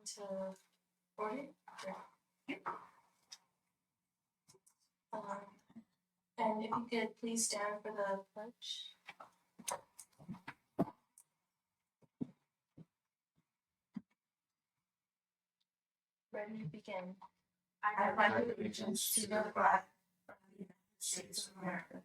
to order. And if you could please stand for the pledge. Ready to begin. I pledge allegiance to the flag of the United States of America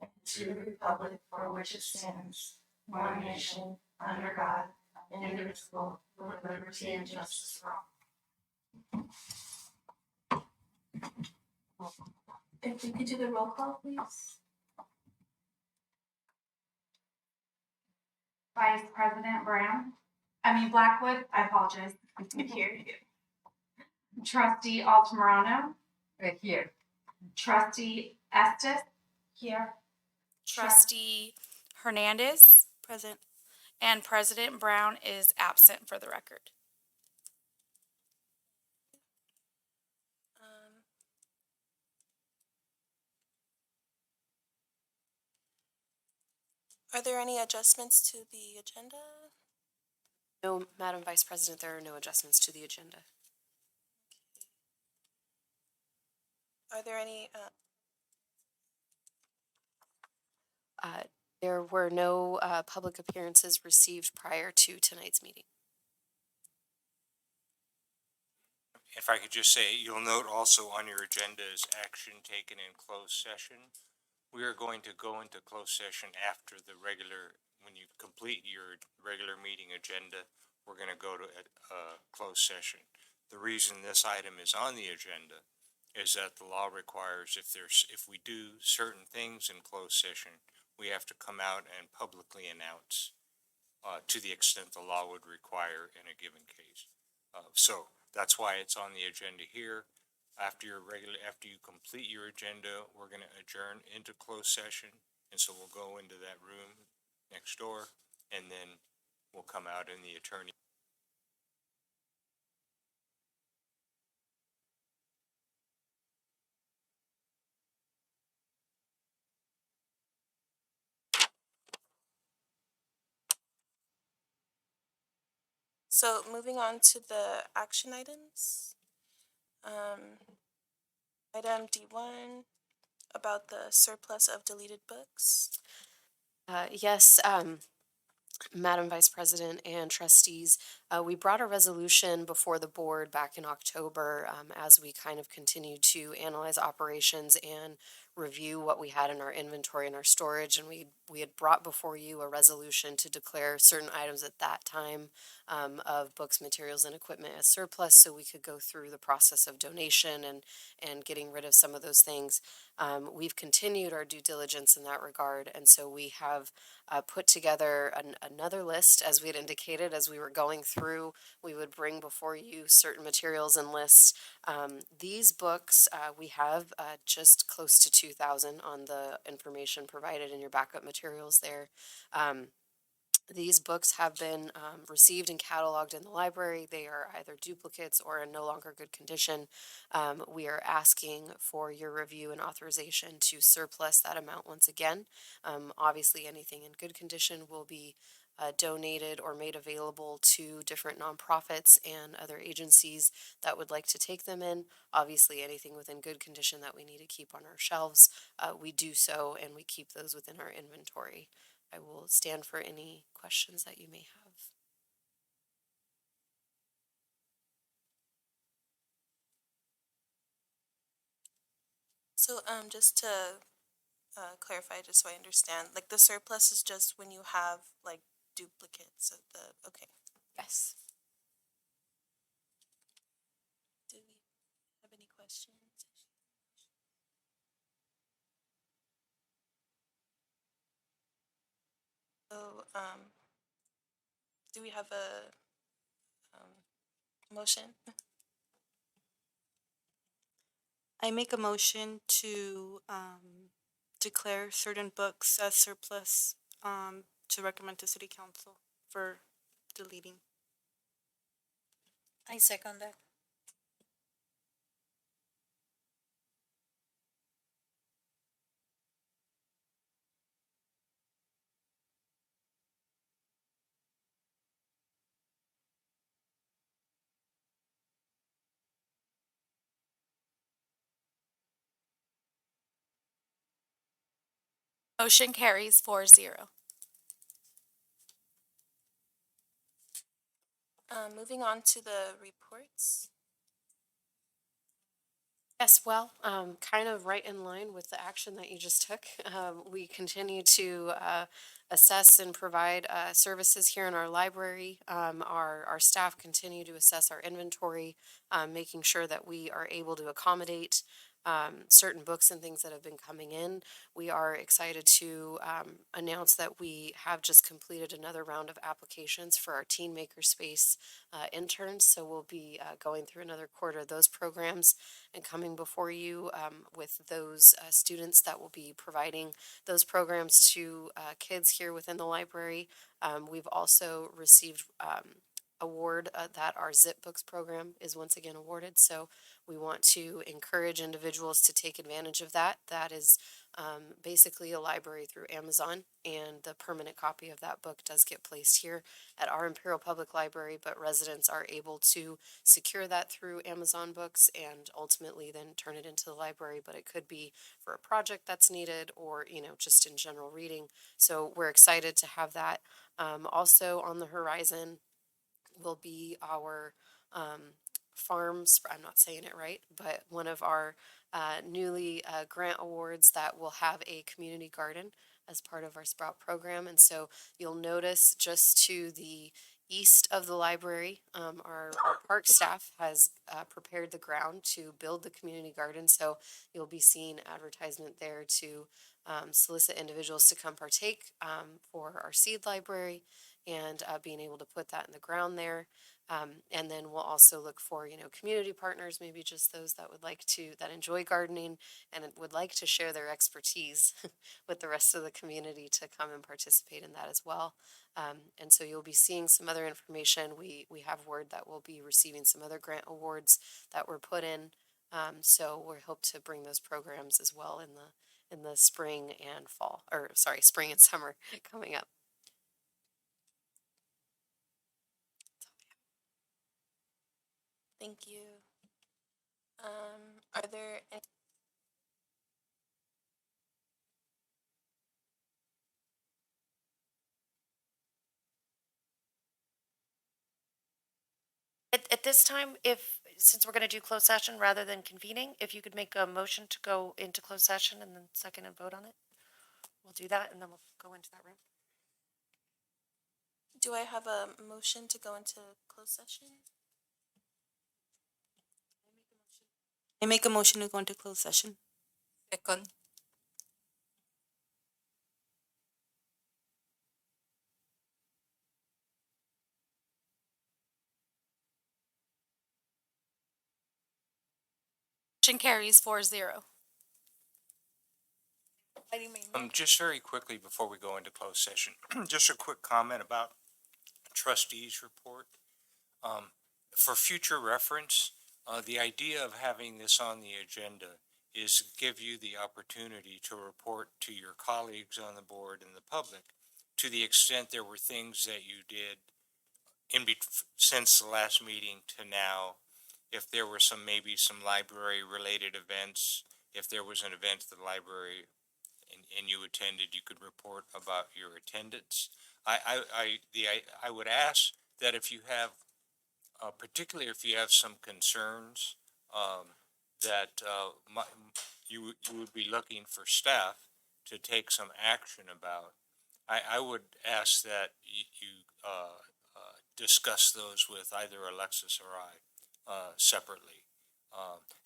and to the republic for which it stands, one nation, under God, indivisible, with liberty and justice for all. If we could do the roll call, please. Vice President Blackwood, I apologize. Here. Trustee Altamirano. Right here. Trustee Estes. Here. Trustee Hernandez, present, and President Brown is absent for the record. Are there any adjustments to the agenda? No, Madam Vice President, there are no adjustments to the agenda. Are there any? There were no public appearances received prior to tonight's meeting. If I could just say, you'll note also on your agenda is action taken in closed session. We are going to go into closed session after the regular, when you complete your regular meeting agenda, we're going to go to a closed session. The reason this item is on the agenda is that the law requires if we do certain things in closed session, we have to come out and publicly announce to the extent the law would require in a given case. So that's why it's on the agenda here. After you complete your agenda, we're going to adjourn into closed session, and so we'll go into that room next door, and then we'll come out in the attorney. So moving on to the action items. Item D1 about the surplus of deleted books. Yes, Madam Vice President and trustees, we brought a resolution before the board back in October as we kind of continued to analyze operations and review what we had in our inventory and our storage, and we had brought before you a resolution to declare certain items at that time of books, materials, and equipment as surplus, so we could go through the process of donation and getting rid of some of those things. We've continued our due diligence in that regard, and so we have put together another list, as we had indicated, as we were going through. We would bring before you certain materials and lists. These books, we have just close to 2,000 on the information provided in your backup materials there. These books have been received and cataloged in the library. They are either duplicates or in no longer good condition. We are asking for your review and authorization to surplus that amount once again. Obviously, anything in good condition will be donated or made available to different nonprofits and other agencies that would like to take them in. Obviously, anything within good condition that we need to keep on our shelves, we do so, and we keep those within our inventory. I will stand for any questions that you may have. So just to clarify, just so I understand, like the surplus is just when you have like duplicates of the, okay. Yes. Do we have any questions? So do we have a motion? I make a motion to declare certain books as surplus to recommend to City Council for deleting. I second that. Motion carries 4-0. Moving on to the reports. Yes, well, kind of right in line with the action that you just took. We continue to assess and provide services here in our library. Our staff continue to assess our inventory, making sure that we are able to accommodate certain books and things that have been coming in. We are excited to announce that we have just completed another round of applications for our Teen Makerspace interns. So we'll be going through another quarter of those programs and coming before you with those students that will be providing those programs to kids here within the library. We've also received award that our Zip Books program is once again awarded. So we want to encourage individuals to take advantage of that. That is basically a library through Amazon, and the permanent copy of that book does get placed here at our Imperial Public Library, but residents are able to secure that through Amazon Books and ultimately then turn it into the library. But it could be for a project that's needed or, just in general reading. So we're excited to have that. Also on the horizon will be our farms, I'm not saying it right, but one of our newly grant awards that will have a community garden as part of our Sprout program. And so you'll notice just to the east of the library, our park staff has prepared the ground to build the community garden. So you'll be seeing advertisement there to solicit individuals to come partake for our seed library and being able to put that in the ground there. And then we'll also look for, community partners, maybe just those that that enjoy gardening and would like to share their expertise with the rest of the community to come and participate in that as well. And so you'll be seeing some other information. We have word that we'll be receiving some other grant awards that were put in. So we hope to bring those programs as well in the spring and spring and summer coming up. Thank you. Are there any? At this time, since we're going to do closed session rather than convening, if you could make a motion to go into closed session and then second and vote on it, we'll do that and then we'll go into that room. Do I have a motion to go into closed session? I make a motion to go into closed session. Second. Motion carries 4-0. Just very quickly before we go into closed session, just a quick comment about trustees report. For future reference, the idea of having this on the agenda is to give you the opportunity to report to your colleagues on the board and the public to the extent there were things that you did since the last meeting to now. If there were maybe some library related events, if there was an event at the library and you attended, you could report about your attendance. I would ask that if you have, particularly if you have some concerns that you would be looking for staff to take some action about, I would ask that you discuss those with either Alexis or I separately.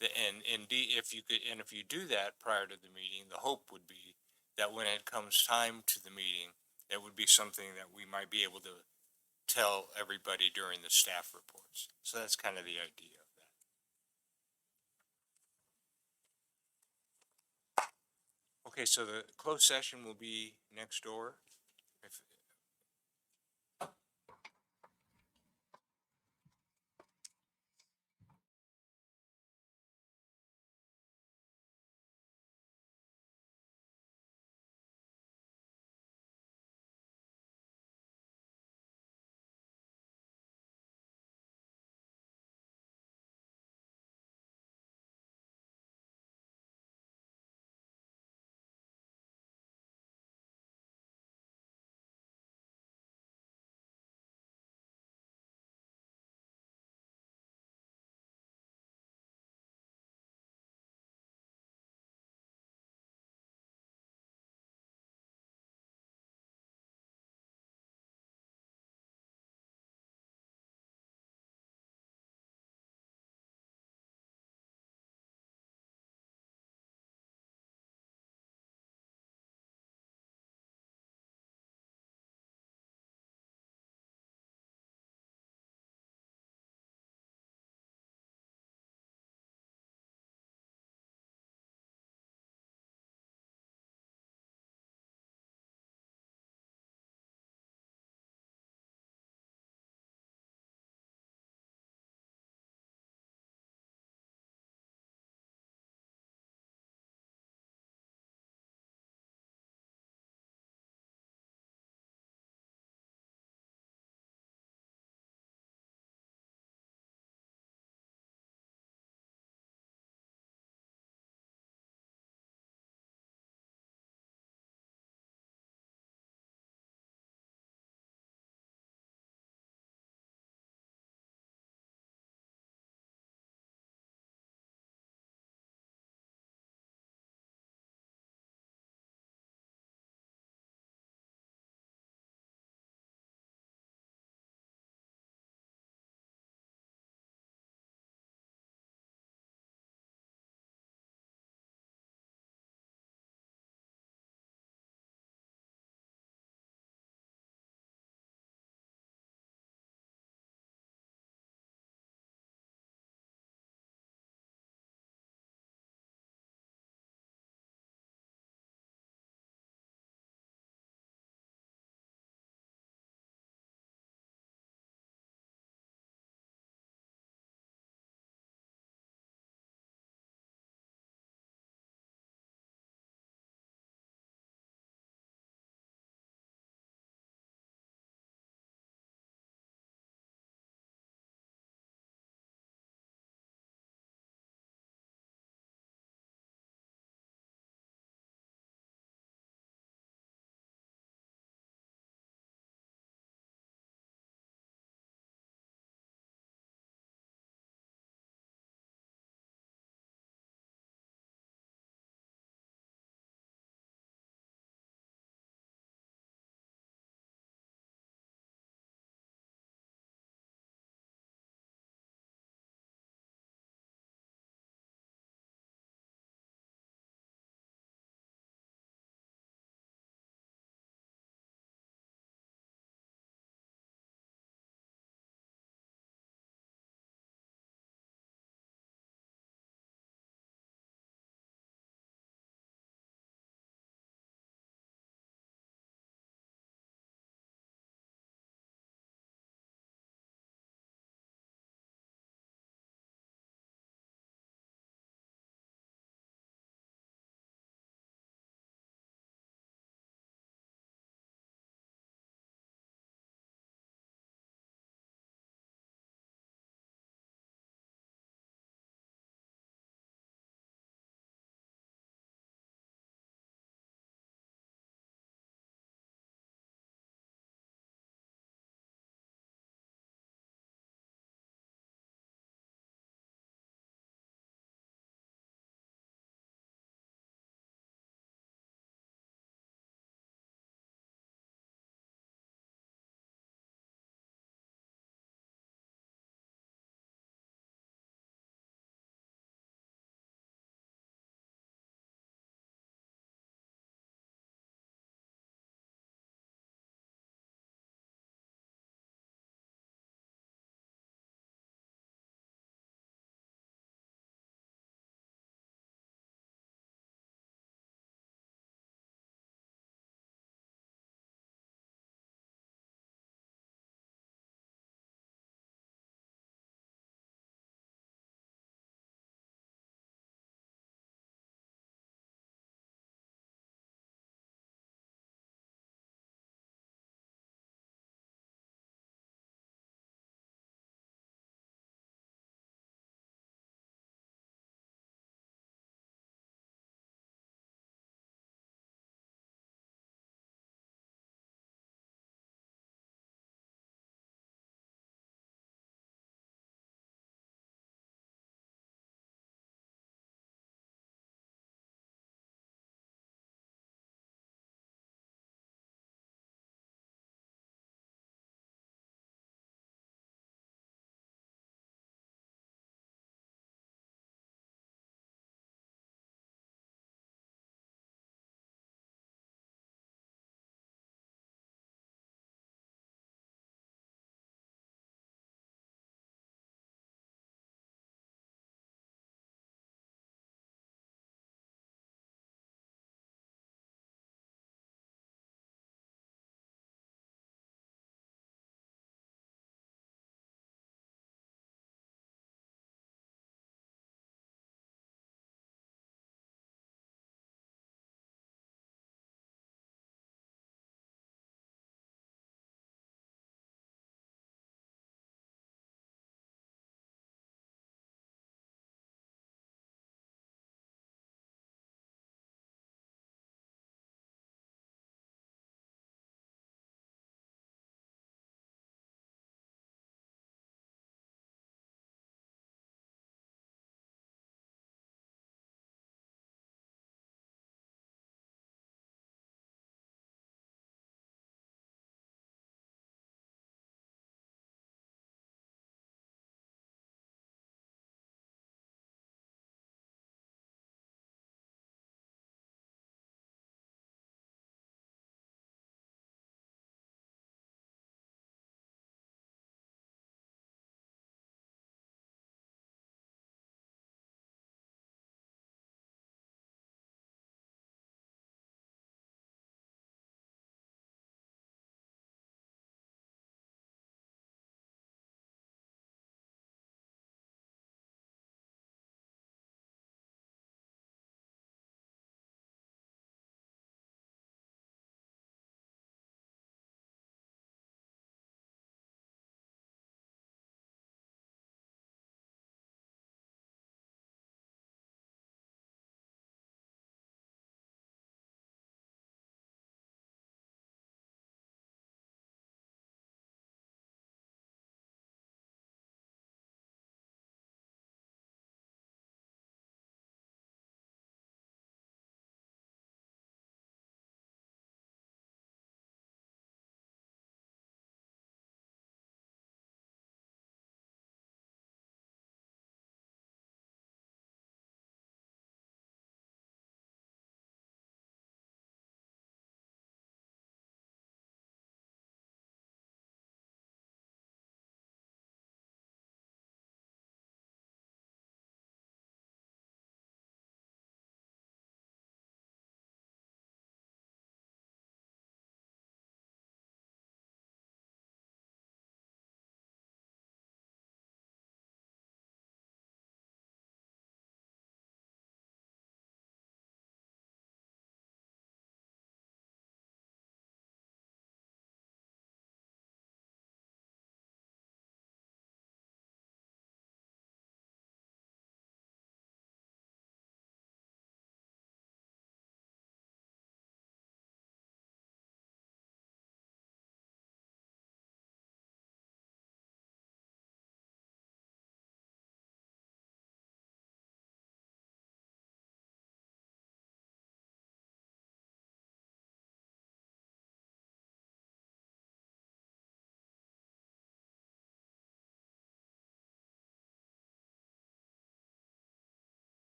If you do that prior to the meeting, the hope would be that when it comes time to the meeting, it would be something that we might be able to tell everybody during the staff reports. So that's kind of the idea of that. Okay, so the closed session will be next door.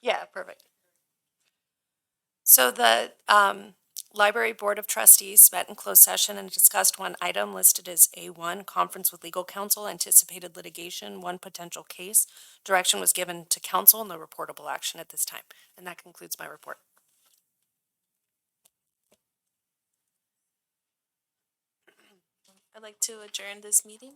Yeah, perfect. So the Library Board of Trustees met in closed session and discussed one item listed as A1, conference with legal counsel, anticipated litigation, one potential case. Direction was given to counsel, no reportable action at this time. And that concludes my report. I'd like to adjourn this meeting.